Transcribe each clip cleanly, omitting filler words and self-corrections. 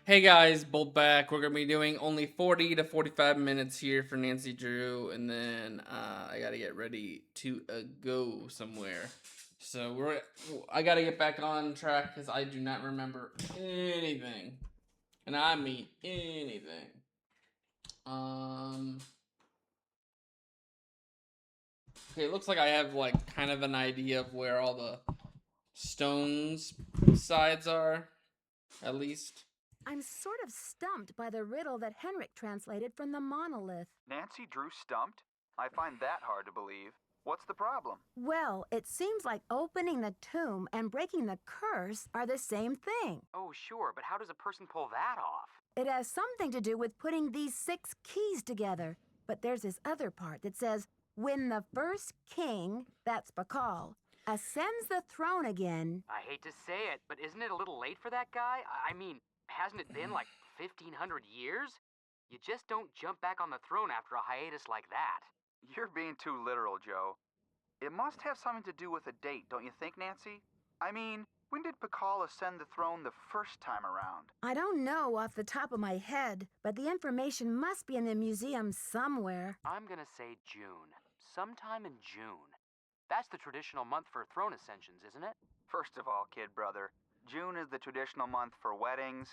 Hey guys, Bolt back. We're gonna be doing only 40 to 45 minutes here for Nancy Drew, and then I gotta get ready to go somewhere. So I gotta get back on track because I do not remember anything, and I mean anything. Um. Okay, it looks like I have like kind of an idea of where all the stones sides are, at least. I'm sort of stumped by the riddle that Henrik translated from the monolith. Nancy Drew stumped? I find that hard to believe. What's the problem? Well, it seems like opening the tomb and breaking the curse are the same thing. Oh, sure, but how does a person pull that off? It has something to do with putting these 6 keys together. But there's this other part that says, when the first king, that's Bakal, ascends the throne again. I hate to say it, but isn't it a little late for that guy? I mean, hasn't it been like 1,500 years? You just don't jump back on the throne after a hiatus like that. You're being too literal, Joe. It must have something to do with a date, don't you think, Nancy? I mean, when did Pakal ascend the throne the first time around? I don't know off the top of my head, but the information must be in the museum somewhere. I'm gonna say June. Sometime in June. That's the traditional month for throne ascensions, isn't it? First of all, kid brother, June is the traditional month for weddings.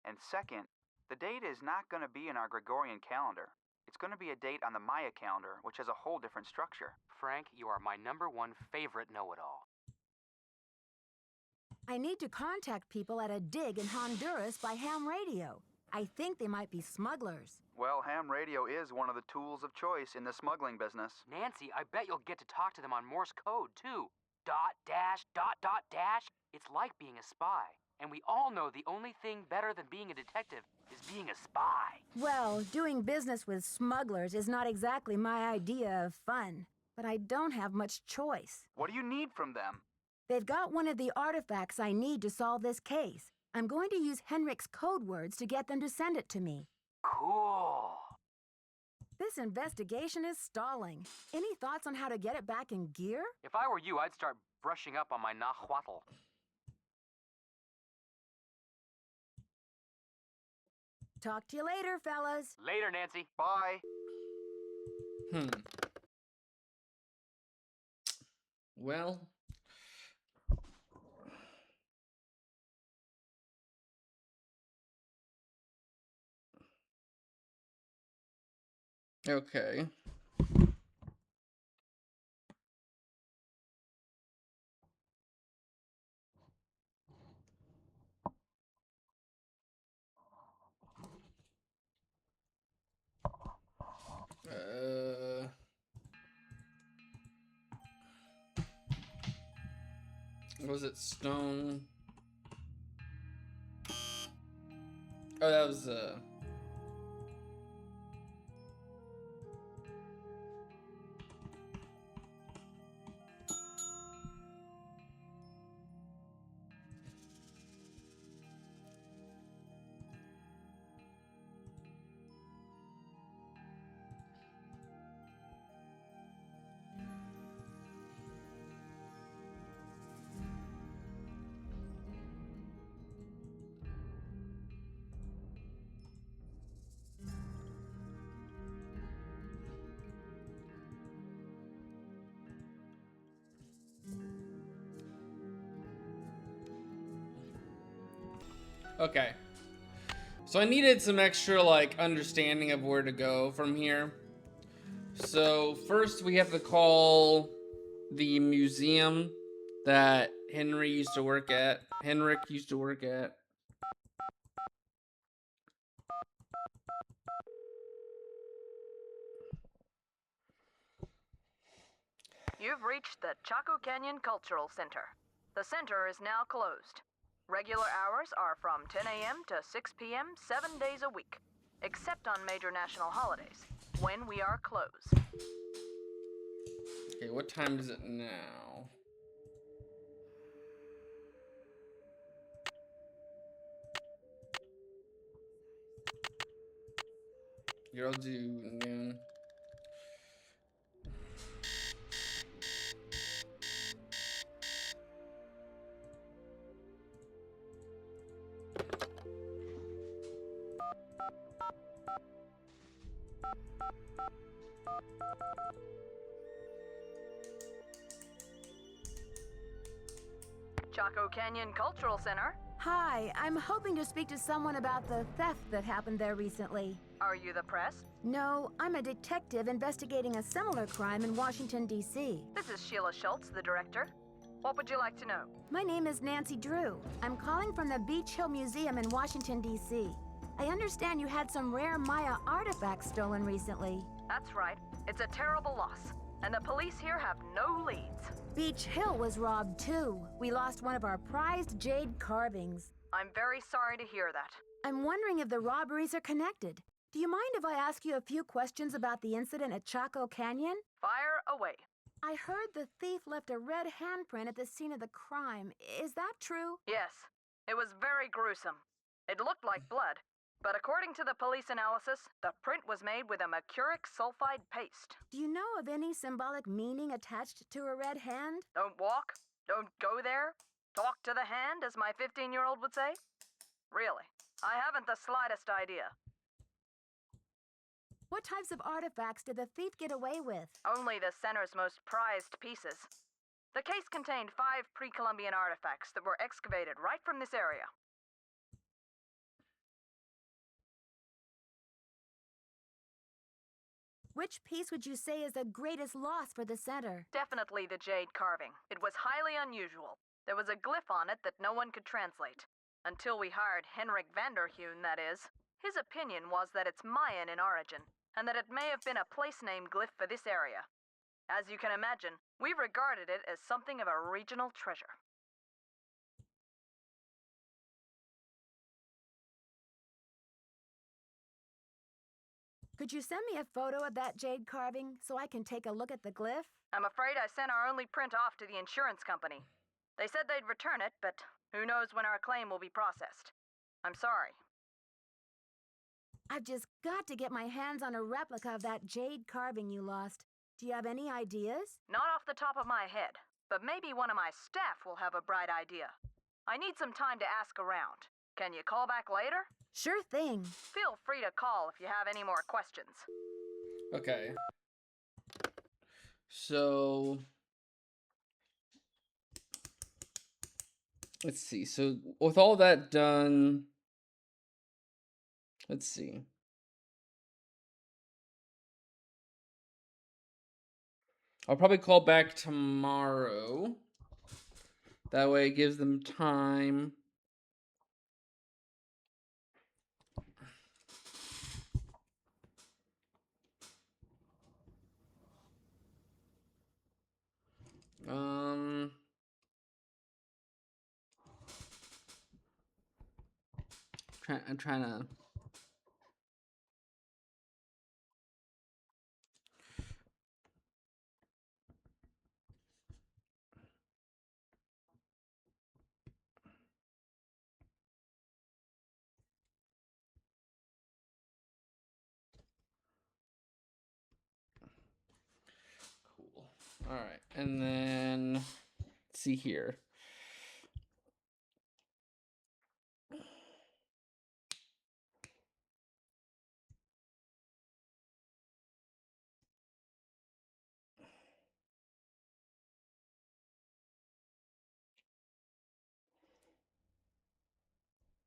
And second, the date is not going to be in our Gregorian calendar. It's going to be a date on the Maya calendar, which has a whole different structure. Frank, you are my #1 favorite know-it-all. I need to contact people at a dig in Honduras by ham radio. I think they might be smugglers. Well, ham radio is one of the tools of choice in the smuggling business. Nancy, I bet you'll get to talk to them on Morse code, too. Dot, dash, dot, dot, dash. It's like being a spy. And we all know the only thing better than being a detective is being a spy. Well, doing business with smugglers is not exactly my idea of fun. But I don't have much choice. What do you need from them? They've got one of the artifacts I need to solve this case. I'm going to use Henrik's code words to get them to send it to me. Cool. This investigation is stalling. Any thoughts on how to get it back in gear? If I were you, I'd start brushing up on my nahuatl. Talk to you later, fellas. Later, Nancy. Bye. Hmm. Well. Okay. Was it stone? Oh, that was okay. So I needed some extra like understanding of where to go from here. So first we have to call the museum that Henrik used to work at. You've reached the Chaco Canyon Cultural Center. The center is now closed. Regular hours are from 10 a.m. to 6 p.m. 7 days a week, except on major national holidays, when we are closed. Okay, what time is it now? Here, I'll do noon. Chaco Canyon Cultural Center. Hi, I'm hoping to speak to someone about the theft that happened there recently. Are you the press? No, I'm a detective investigating a similar crime in Washington, D.C. This is Sheila Schultz, the director. What would you like to know? My name is Nancy Drew. I'm calling from the Beach Hill Museum in Washington, D.C. I understand you had some rare Maya artifacts stolen recently. That's right. It's a terrible loss, and the police here have no leads. Beach Hill was robbed too. We lost one of our prized jade carvings. I'm very sorry to hear that. I'm wondering if the robberies are connected. Do you mind if I ask you a few questions about the incident at Chaco Canyon? Fire away. I heard the thief left a red handprint at the scene of the crime. Is that true? Yes, it was very gruesome. It looked like blood, but according to the police analysis, the print was made with a mercuric sulfide paste. Do you know of any symbolic meaning attached to a red hand? Don't walk, don't go there, talk to the hand, as my 15-year-old would say? Really, I haven't the slightest idea. What types of artifacts did the thief get away with? Only the center's most prized pieces. The case contained 5 pre-Columbian artifacts that were excavated right from this area. Which piece would you say is the greatest loss for the center? Definitely the jade carving. It was highly unusual. There was a glyph on it that no one could translate. Until we hired Henrik Vanderheun, that is. His opinion was that it's Mayan in origin, and that it may have been a place name glyph for this area. As you can imagine, we regarded it as something of a regional treasure. Could you send me a photo of that jade carving so I can take a look at the glyph? I'm afraid I sent our only print off to the insurance company. They said they'd return it, but who knows when our claim will be processed. I'm sorry. I've just got to get my hands on a replica of that jade carving you lost. Do you have any ideas? Not off the top of my head, but maybe one of my staff will have a bright idea. I need some time to ask around. Can you call back later? Sure thing. Feel free to call if you have any more questions. Okay. So let's see. So with all that done, let's see. I'll probably call back tomorrow. That way it gives them time. I'm trying to. Cool. All right, and then let's see here.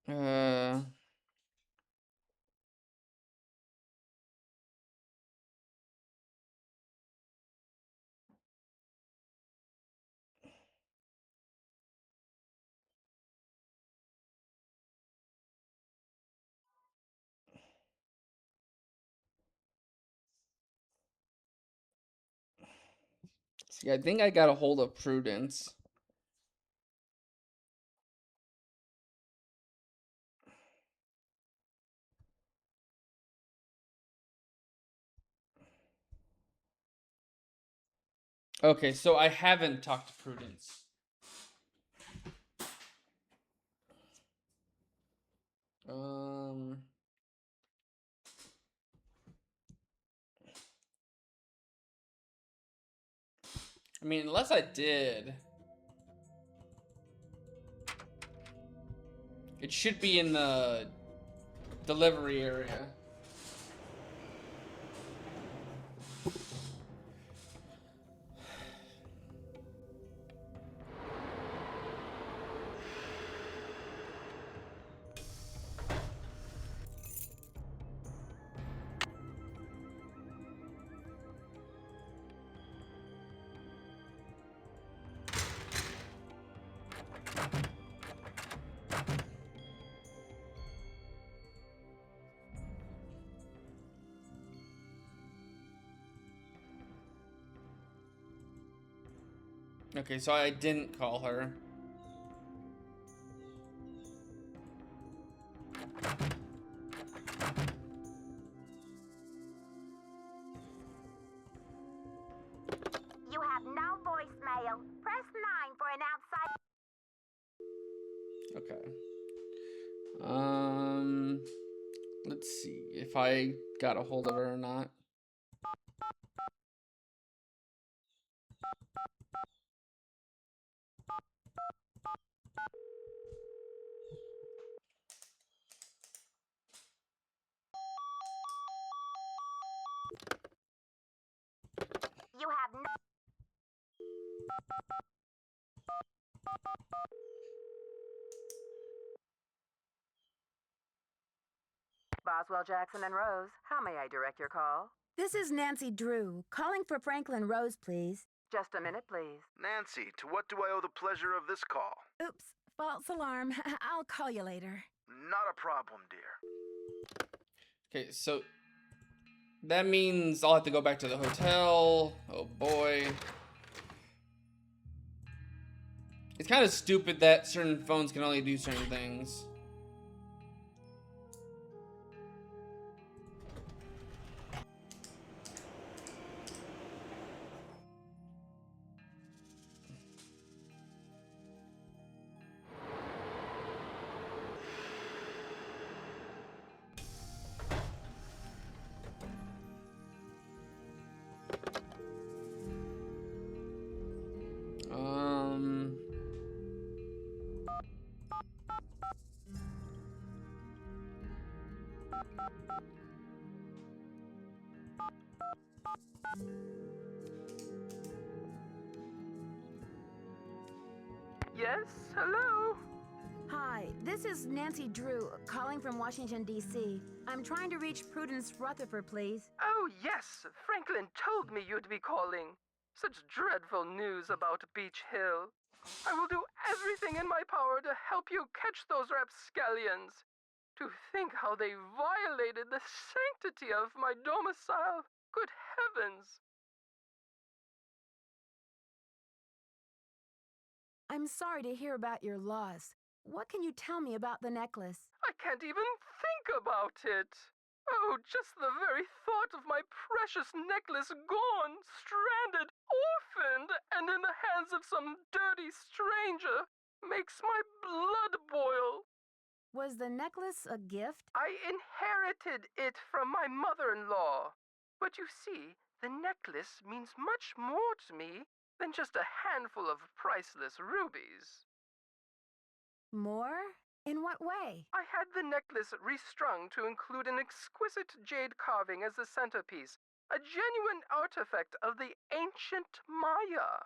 Uh. See, I think I got a hold of Prudence. Okay, so I haven't talked to Prudence. I mean, unless I did. It should be in the delivery area. Okay, so I didn't call her. You have no voicemail. Press 9 for an outside. Okay. Let's see if I got a hold of her or not. You have no. Boswell, Jackson, and Rose, how may I direct your call? This is Nancy Drew, calling for Franklin Rose, please. Just a minute, please. Nancy, to what do I owe the pleasure of this call? Oops, false alarm. I'll call you later. Not a problem, dear. Okay, so that means I'll have to go back to the hotel. Oh boy. It's kind of stupid that certain phones can only do certain things. Um, Yes, hello? Hi, this is Nancy Drew, calling from Washington, D.C. I'm trying to reach Prudence Rutherford, please. Oh, yes. Franklin told me you'd be calling. Such dreadful news about Beach Hill. I will do everything in my power to help you catch those rapscallions. To think how they violated the sanctity of my domicile. Good heavens! I'm sorry to hear about your loss. What can you tell me about the necklace? I can't even think about it. Oh, just the very thought of my precious necklace gone, stranded, orphaned, and in the hands of some dirty stranger makes my blood boil. Was the necklace a gift? I inherited it from my mother-in-law. But you see, the necklace means much more to me than just a handful of priceless rubies. More? In what way? I had the necklace restrung to include an exquisite jade carving as the centerpiece, a genuine artifact of the ancient Maya.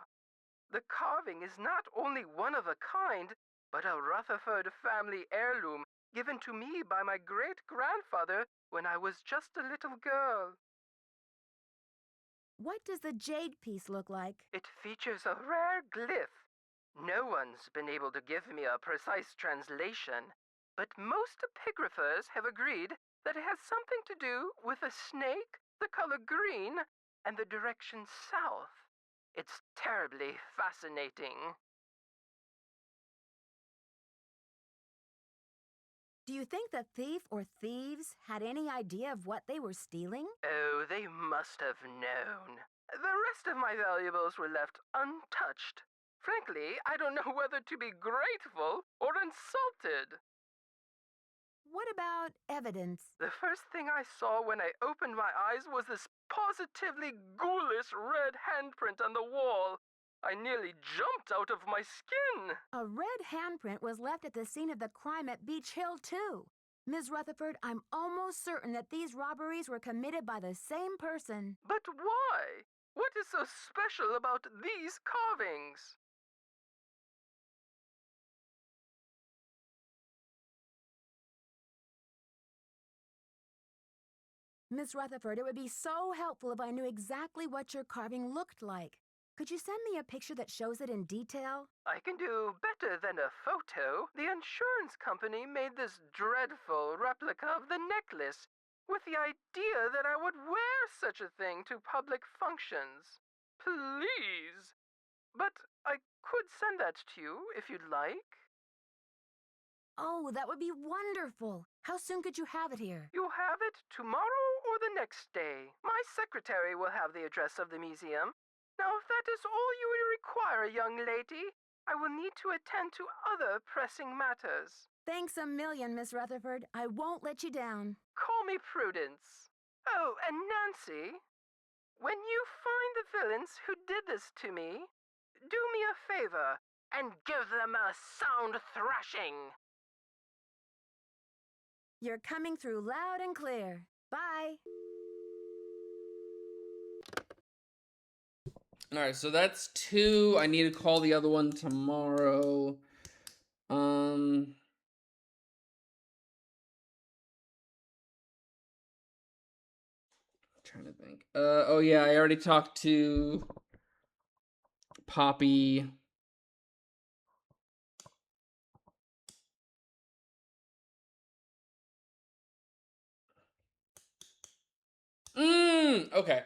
The carving is not only one of a kind, but a Rutherford family heirloom given to me by my great-grandfather when I was just a little girl. What does the jade piece look like? It features a rare glyph. No one's been able to give me a precise translation, but most epigraphers have agreed that it has something to do with a snake, the color green, and the direction south. It's terribly fascinating. Do you think the thief or thieves had any idea of what they were stealing? Oh, they must have known. The rest of my valuables were left untouched. Frankly, I don't know whether to be grateful or insulted. What about evidence? The first thing I saw when I opened my eyes was this positively ghoulish red handprint on the wall. I nearly jumped out of my skin. A red handprint was left at the scene of the crime at Beach Hill, too. Ms. Rutherford, I'm almost certain that these robberies were committed by the same person. But why? What is so special about these carvings? Miss Rutherford, it would be so helpful if I knew exactly what your carving looked like. Could you send me a picture that shows it in detail? I can do better than a photo. The insurance company made this dreadful replica of the necklace with the idea that I would wear such a thing to public functions. Please. But I could send that to you if you'd like. Oh, that would be wonderful. How soon could you have it here? You'll have it tomorrow or the next day. My secretary will have the address of the museum. Now, if that is all you will require, young lady, I will need to attend to other pressing matters. Thanks a million, Miss Rutherford. I won't let you down. Call me Prudence. Oh, and Nancy, when you find the villains who did this to me, do me a favor and give them a sound thrashing. You're coming through loud and clear. Bye. All right, so that's 2. I need to call the other one tomorrow. Trying to think. Oh yeah, I already talked to Poppy. Okay.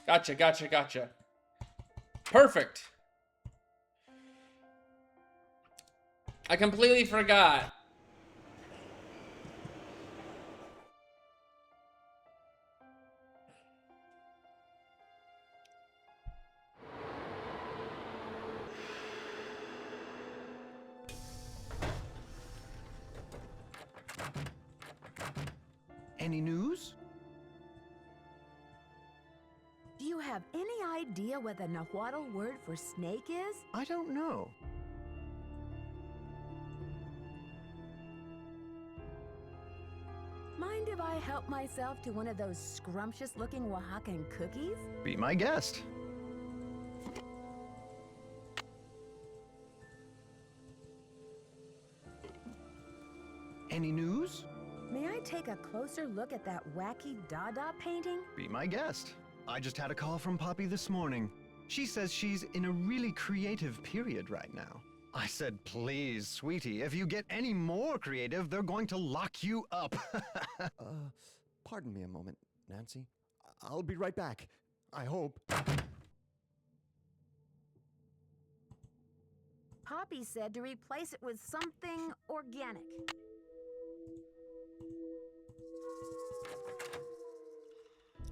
Gotcha. Perfect. I completely forgot. Any news? Do you have any idea what the Nahuatl word for snake is? I don't know. Mind if I help myself to one of those scrumptious-looking Oaxacan cookies? Be my guest. Any news? May I take a closer look at that wacky Dada painting? Be my guest. I just had a call from Poppy this morning. She says she's in a really creative period right now. I said, please, sweetie, if you get any more creative, they're going to lock you up. Pardon me a moment, Nancy. I'll be right back. I hope. Poppy said to replace it with something organic.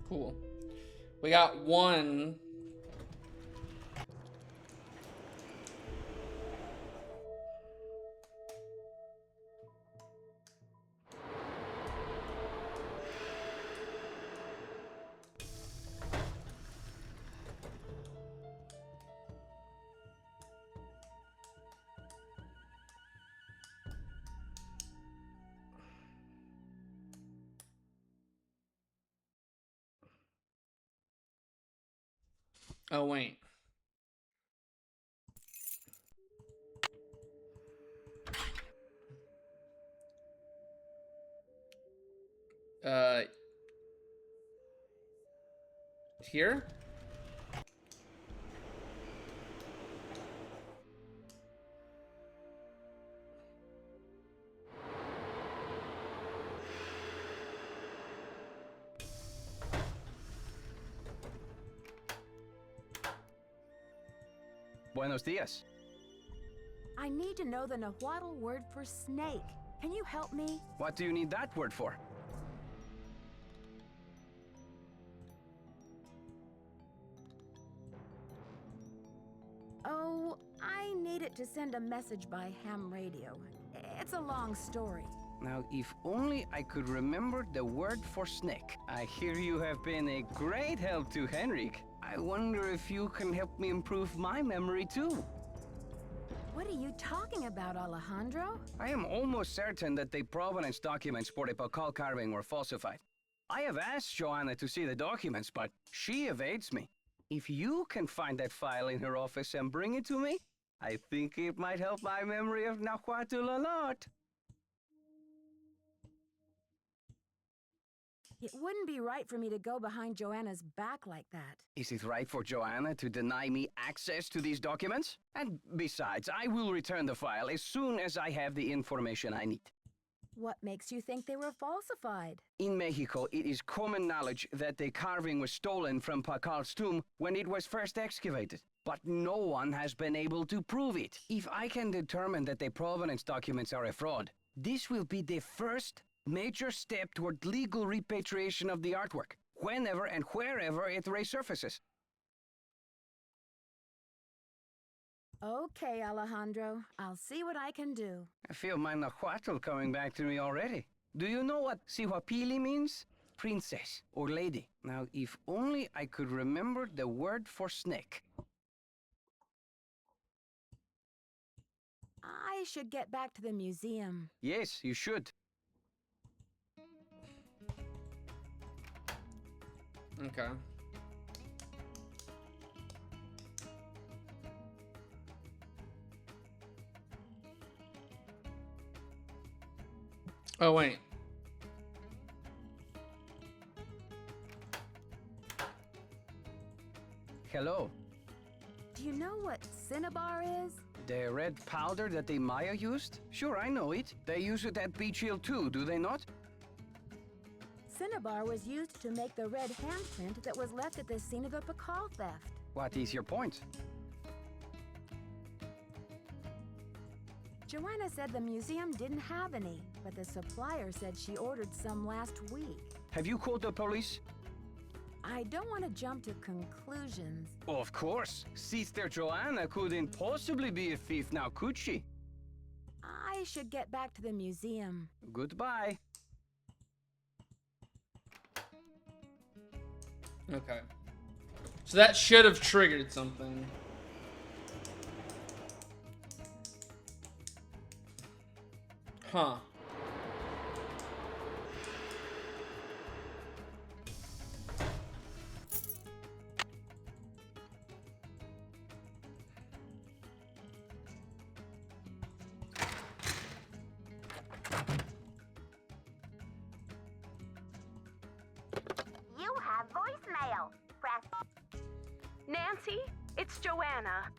Cool. We got 1. Oh, wait. Here? Buenos dias. I need to know the Nahuatl word for snake. Can you help me? What do you need that word for? Oh, I need it to send a message by ham radio. It's a long story. Now, if only I could remember the word for snake. I hear you have been a great help to Henrik. I wonder if you can help me improve my memory too. What are you talking about, Alejandro? I am almost certain that the provenance documents for the Pakal carving were falsified. I have asked Joanna to see the documents, but she evades me. If you can find that file in her office and bring it to me, I think it might help my memory of Nahuatl a lot. It wouldn't be right for me to go behind Joanna's back like that. Is it right for Joanna to deny me access to these documents? And besides, I will return the file as soon as I have the information I need. What makes you think they were falsified? In Mexico, it is common knowledge that the carving was stolen from Pacal's tomb when it was first excavated. But no one has been able to prove it. If I can determine that the provenance documents are a fraud, this will be the first major step toward legal repatriation of the artwork, whenever and wherever it resurfaces. Okay, Alejandro. I'll see what I can do. I feel my Nahuatl coming back to me already. Do you know what Sihuapili means? Princess or lady. Now, if only I could remember the word for snake. I should get back to the museum. Yes, you should. Okay. Oh, wait. Hello. Do you know what cinnabar is? The red powder that the Maya used? Sure, I know it. They use it at Beach Hill too, do they not? Cinnabar was used to make the red handprint that was left at the scene of the Pakal theft. What is your point? Joanna said the museum didn't have any, but the supplier said she ordered some last week. Have you called the police? I don't want to jump to conclusions. Of course. Sister Joanna couldn't possibly be a thief now, could she? I should get back to the museum. Goodbye. Okay. So that should have triggered something. Huh. You have voicemail. Press. Nancy, it's Joanna.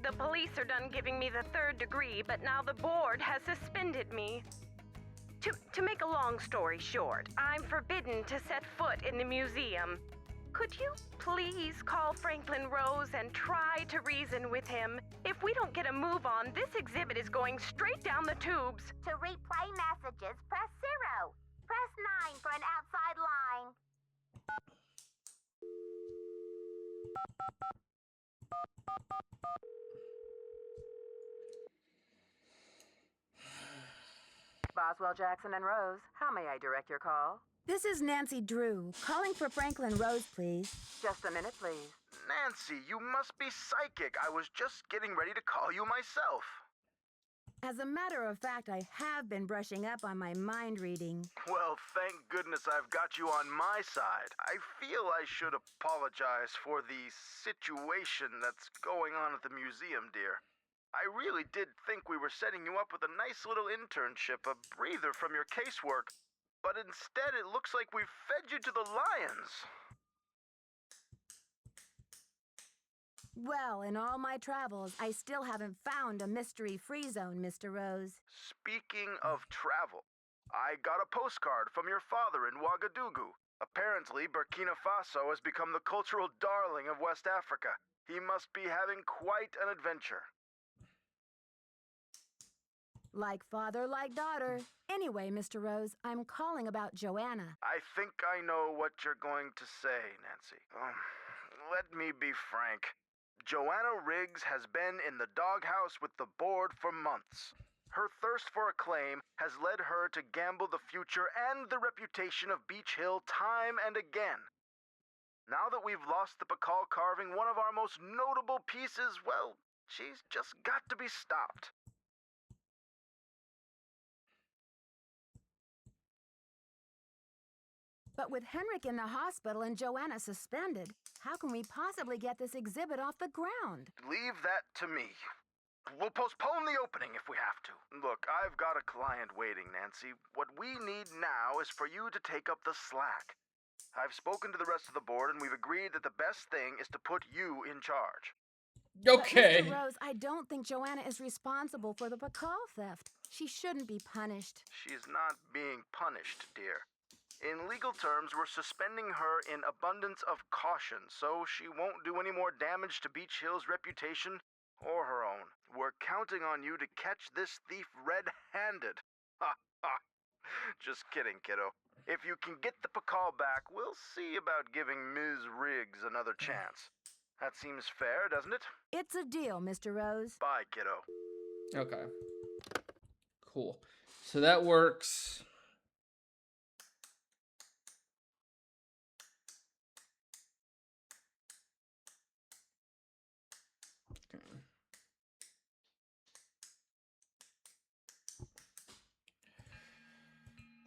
The police are done giving me the 3rd degree, but now the board has suspended me. To make a long story short, I'm forbidden to set foot in the museum. Could you please call Franklin Rose and try to reason with him? If we don't get a move on, this exhibit is going straight down the tubes. To replay messages, press 0. Press 9 for an outside line. Boswell, Jackson, and Rose, how may I direct your call? This is Nancy Drew, calling for Franklin Rose, please. Just a minute, please. Nancy, you must be psychic. I was just getting ready to call you myself. As a matter of fact, I have been brushing up on my mind reading. Well, thank goodness I've got you on my side. I feel I should apologize for the situation that's going on at the museum, dear. I really did think we were setting you up with a nice little internship, a breather from your casework, but instead it looks like we've fed you to the lions. Well, in all my travels, I still haven't found a mystery-free zone, Mr. Rose. Speaking of travel, I got a postcard from your father in Ouagadougou. Apparently, Burkina Faso has become the cultural darling of West Africa. He must be having quite an adventure. Like father, like daughter. Anyway, Mr. Rose, I'm calling about Joanna. I think I know what you're going to say, Nancy. Let me be frank. Joanna Riggs has been in the doghouse with the board for months. Her thirst for acclaim has led her to gamble the future and the reputation of Beach Hill time and again. Now that we've lost the Pakal carving, one of our most notable pieces, well, She's just got to be stopped. But with Henrik in the hospital and Joanna suspended, how can we possibly get this exhibit off the ground? Leave that to me. We'll postpone the opening if we have to. Look, I've got a client waiting, Nancy. What we need now is for you to take up the slack. I've spoken to the rest of the board, and we've agreed that the best thing is to put you in charge. Okay. But Mr. Rose, I don't think Joanna is responsible for the Pakal theft. She shouldn't be punished. She's not being punished, dear. In legal terms, we're suspending her in abundance of caution, so she won't do any more damage to Beach Hill's reputation or her own. We're counting on you to catch this thief red-handed. Ha ha. Just kidding, kiddo. If you can get the Pakal back, we'll see about giving Ms. Riggs another chance. That seems fair, doesn't it? It's a deal, Mr. Rose. Bye, kiddo. Okay. Cool. So that works.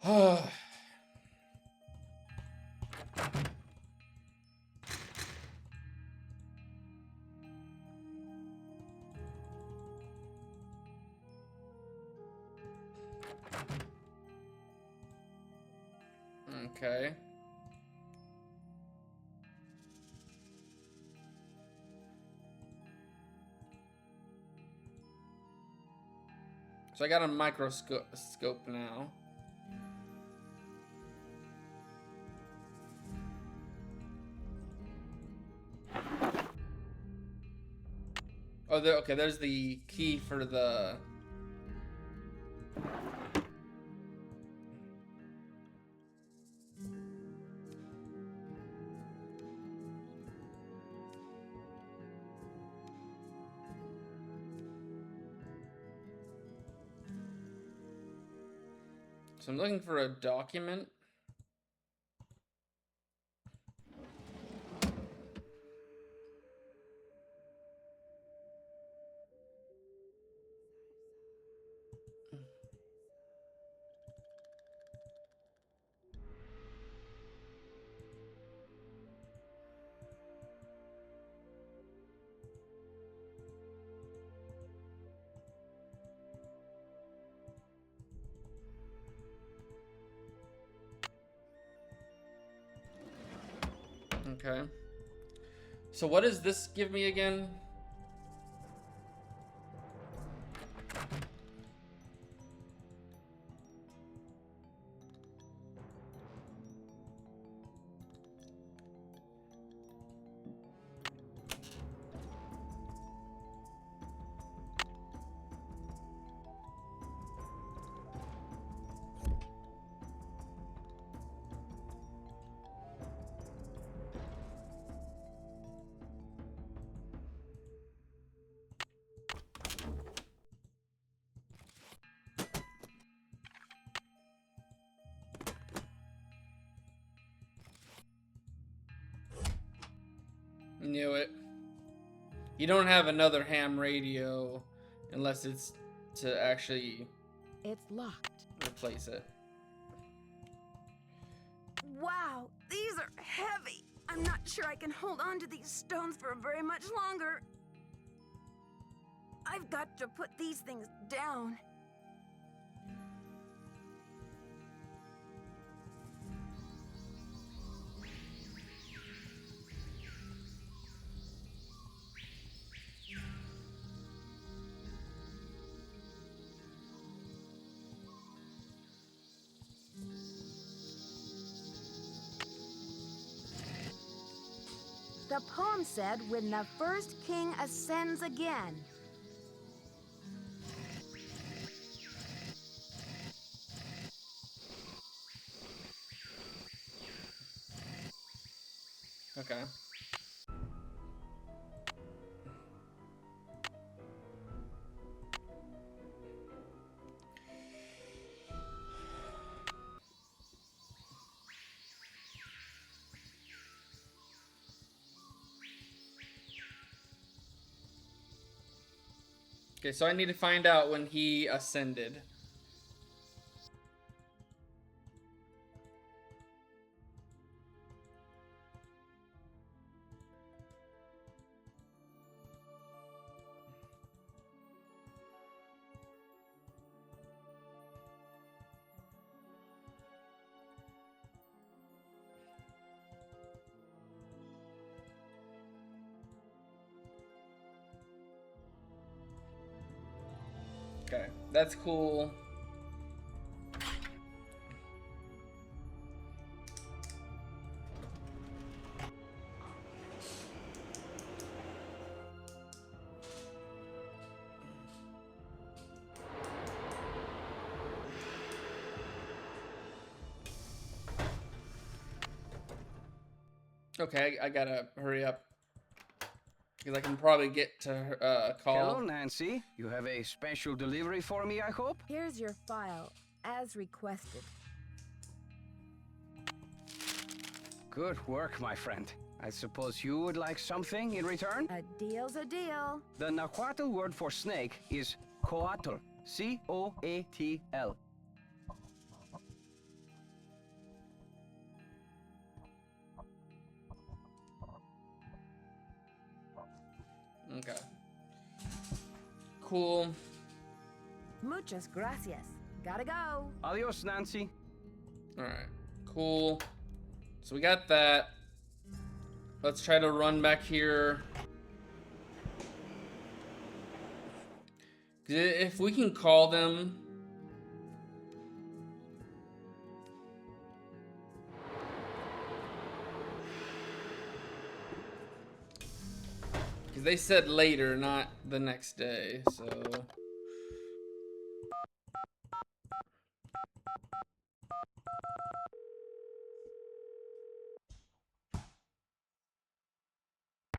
Okay. Okay. So I got a microscope now. Oh, okay, there's the key for the... So I'm looking for a document. Okay. So what does this give me again? Knew it. You don't have another ham radio unless it's to actually It's locked. replace it. Wow, these are heavy. I'm not sure I can hold on to these stones for very much longer. I've got to put these things down. The poem said, when the first king ascends again. Okay. Okay, so I need to find out when he ascended. Okay, that's cool. Okay, I gotta hurry up because I can probably get to her, call. Hello, Nancy. You have a special delivery for me, I hope? Here's your file, as requested. Good work, my friend. I suppose you would like something in return? A deal's a deal. The Nahuatl word for snake is coatl. C-O-A-T-L. Okay. Cool. Muchas gracias. Gotta go. Adios, Nancy. All right. Cool. So we got that. Let's try to run back here. 'Cause if we can call them. Because they said later, not the next day, so.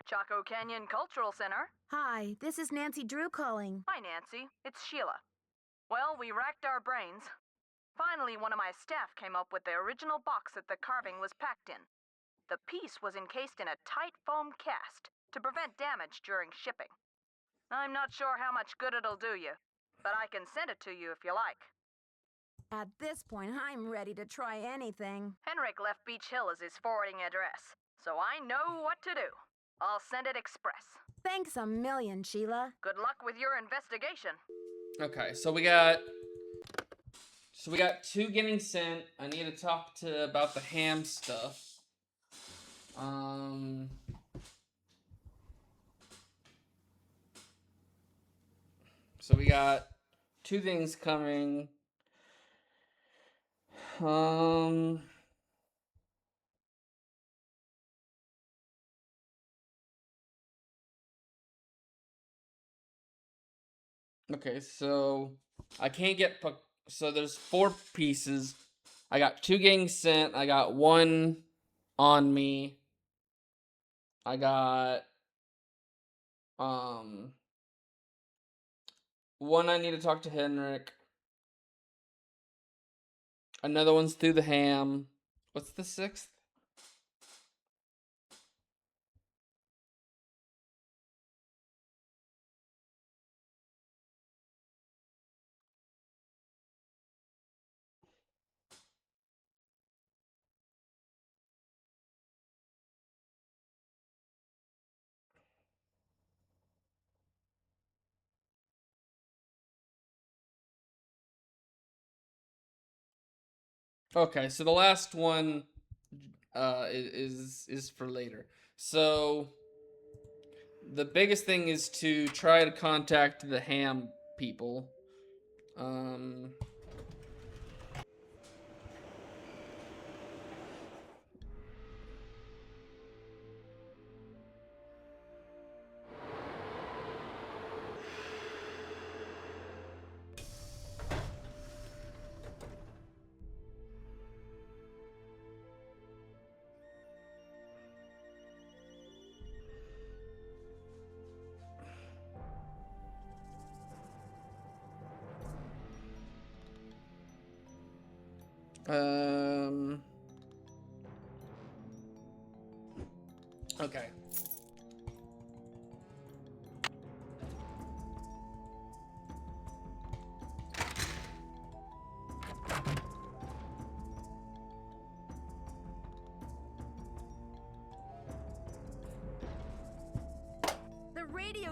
Chaco Canyon Cultural Center. Hi, this is Nancy Drew calling. Hi, Nancy. It's Sheila. Well, we racked our brains. Finally, one of my staff came up with the original box that the carving was packed in. The piece was encased in a tight foam cast to prevent damage during shipping. I'm not sure how much good it'll do you, but I can send it to you if you like. At this point, I'm ready to try anything. Henrik left Beach Hill as his forwarding address, so I know what to do. I'll send it express. Thanks a million, Sheila. Good luck with your investigation. Okay, so we got. So we got 2 getting sent. I need to talk to about the ham stuff. So we got 2 things coming. Okay, so I can't get so there's 4 pieces. I got 2 getting sent. I got 1 on me. I got 1 I need to talk to Henrik. Another one's through the ham. What's the 6th? Okay, so the last one is for later. So the biggest thing is to try to contact the ham people. Um Okay.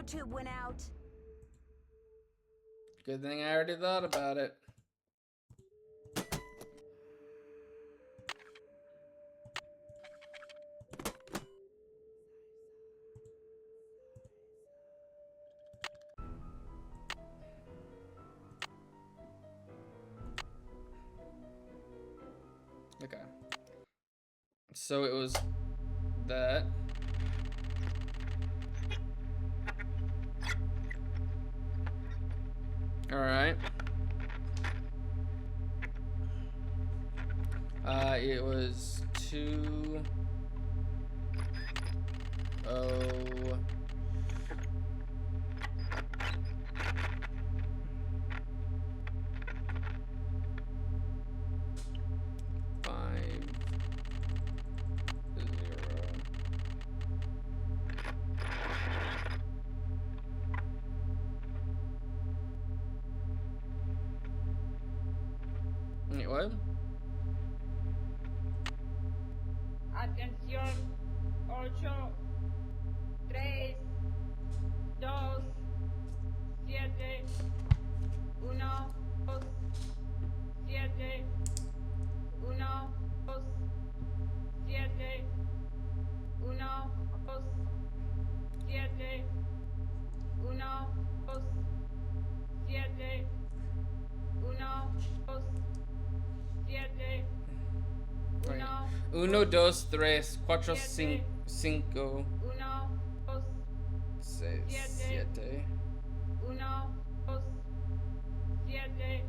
tube went out. Good thing I already thought about it. Okay. So it was that. All right. It was 2 0 5 0. Wait, what? Atención, 8, 3, 2, 7, 1, 2, 7, 1, 2, 7, 1, 2, 7, 1, 2, 7, 1, 2, 7, Wait. 1, 1, 2, 3, 4, 5, 5, 1, 2, 6, 7. 1, 2, 7,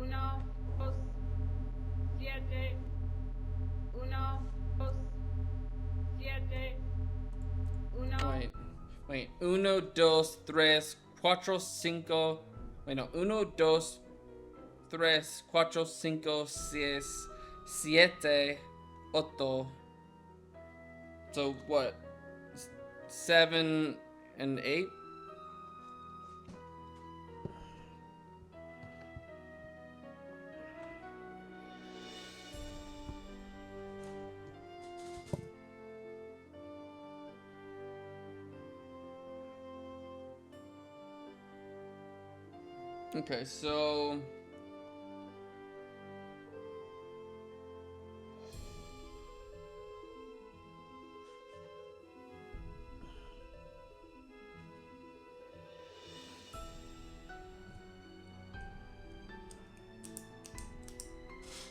1, 2, 7, 1, 2, 7, 1. Wait. 1, 2, 3, 4, 5. Wait, no. 1, 2, 3, 4, 5, 6, 7, 8. So what? 7 and 8? Okay, so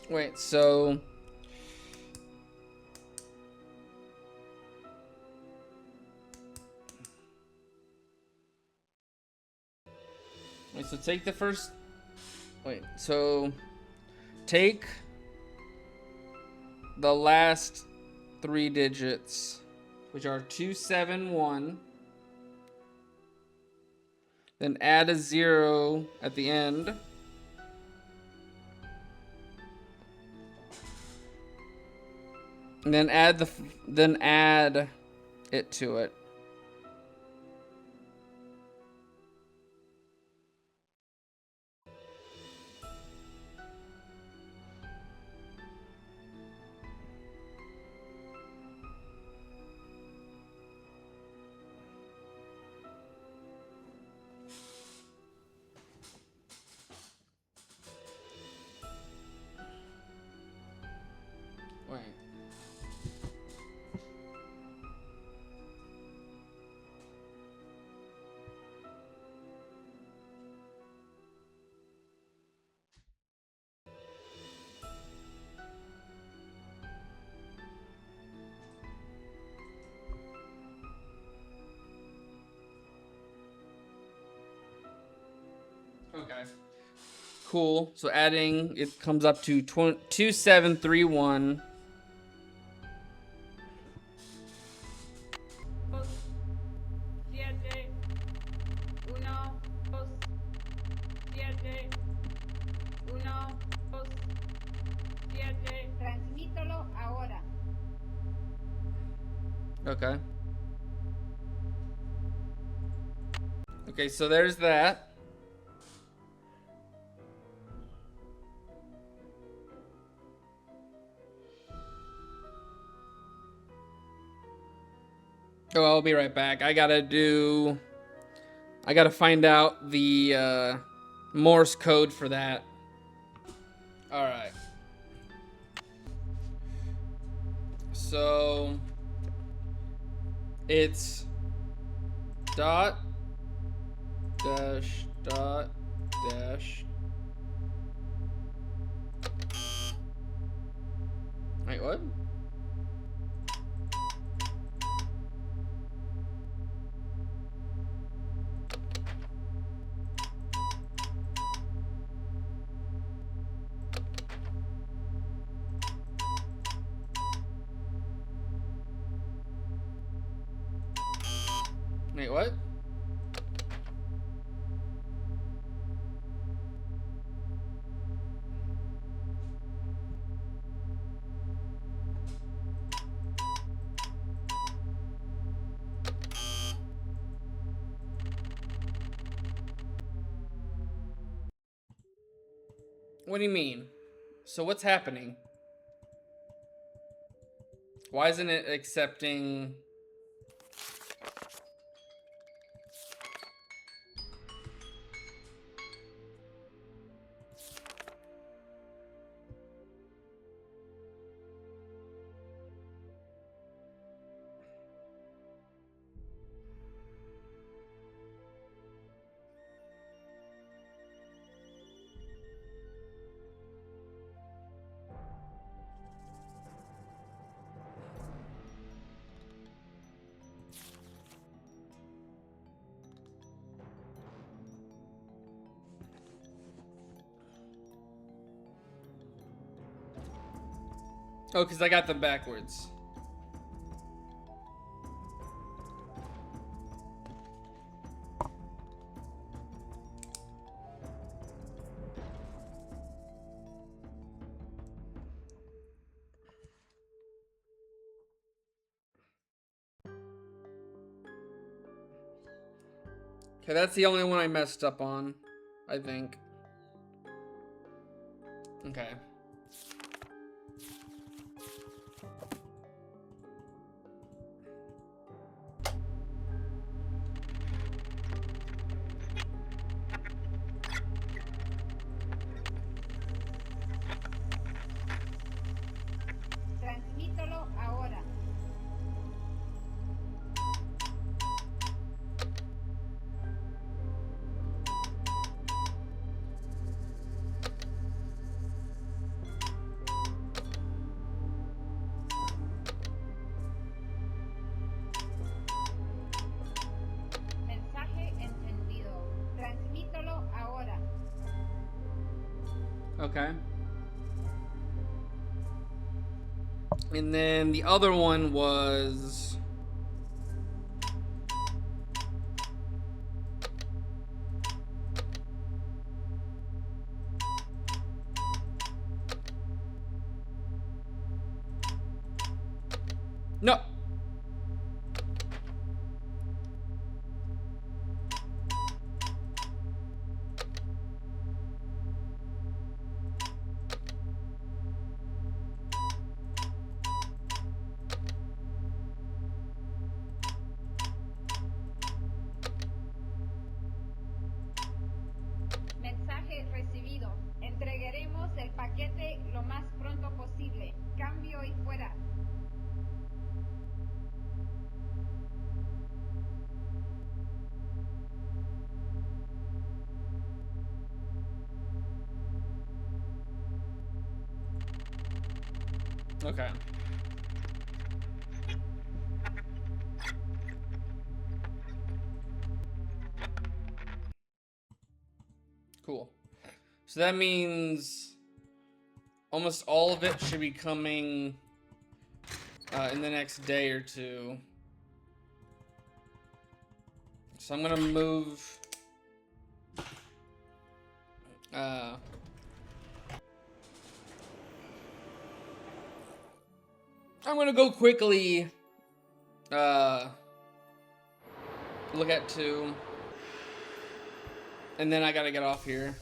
wait, so take the first. Wait, so take the last 3 digits, which are 271. Then add a 0 at the end. And then add it to it. Wait. Okay. Cool. So adding, it comes up to 2731. Dos, siete, uno, dos, siete, uno, dos, siete. Transmítelo ahora. Okay. Okay, so there's that. So I'll be right back. I gotta find out the Morse code for that. All right. So it's dot dash dot dash. Wait, what? Wait, what? What do you mean? So what's happening? Why isn't it accepting? Oh, because I got them backwards. Okay, that's the only one I messed up on, I think. Okay. Transmítelo ahora. Mensaje encendido. Transmítelo ahora. Okay. And then the other one was... No! Mensaje recibido. Entregaremos el paquete lo más pronto posible. Cambio y fuera. Okay. Cool. So that means almost all of it should be coming in the next day or two. So I'm gonna move I'm gonna go quickly look at 2, and then I gotta get off here.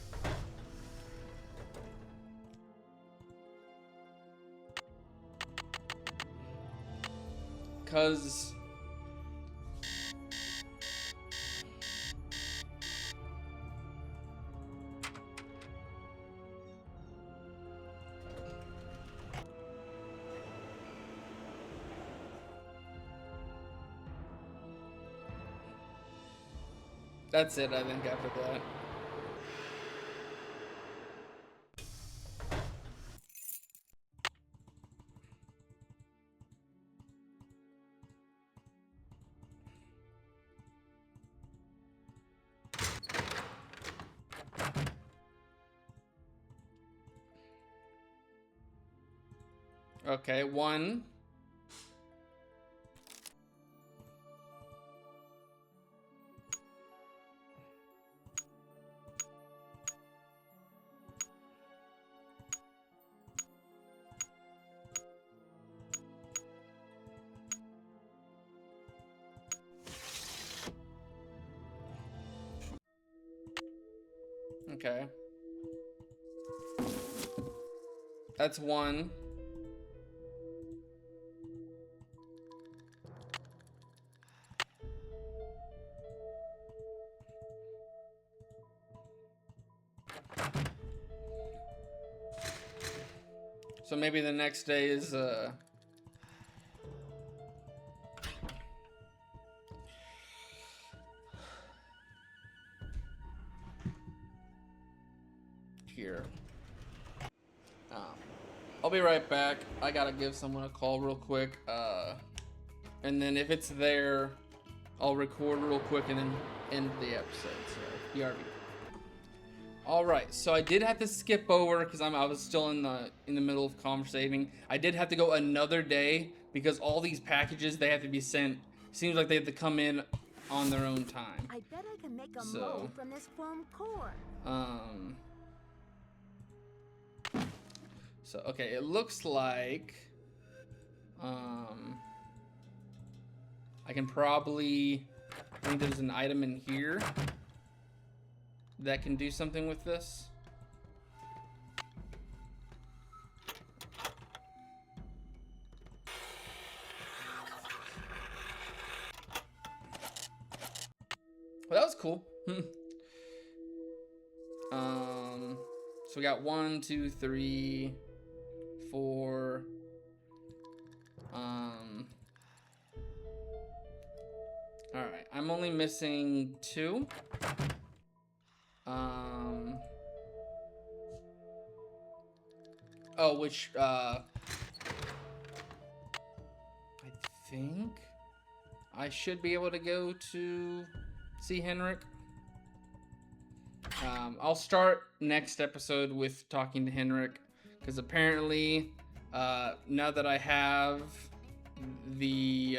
Cause That's it, I think, after that. Okay, 1. Okay. That's 1. So maybe the next day is here. I'll be right back. I gotta give someone a call real quick. And then if it's there, I'll record real quick and then end the episode. So BRB. All right, so I did have to skip over because I was still in the middle of conversating. I did have to go another day because all these packages, they have to be sent. Seems like they have to come in on their own time. I bet I can make a mold from this foam core. So okay, it looks like I can probably, I think there's an item in here that can do something with this. Well, that was cool. So we got 1, 2, 3, 4. All right, I'm only missing 2. Oh, which I think I should be able to go to see Henrik. I'll start next episode with talking to Henrik, because apparently now that I have the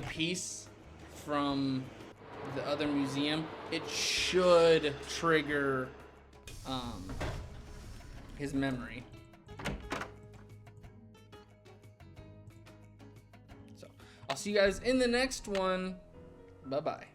piece from the other museum, it should trigger his memory. So I'll see you guys in the next one. Bye bye.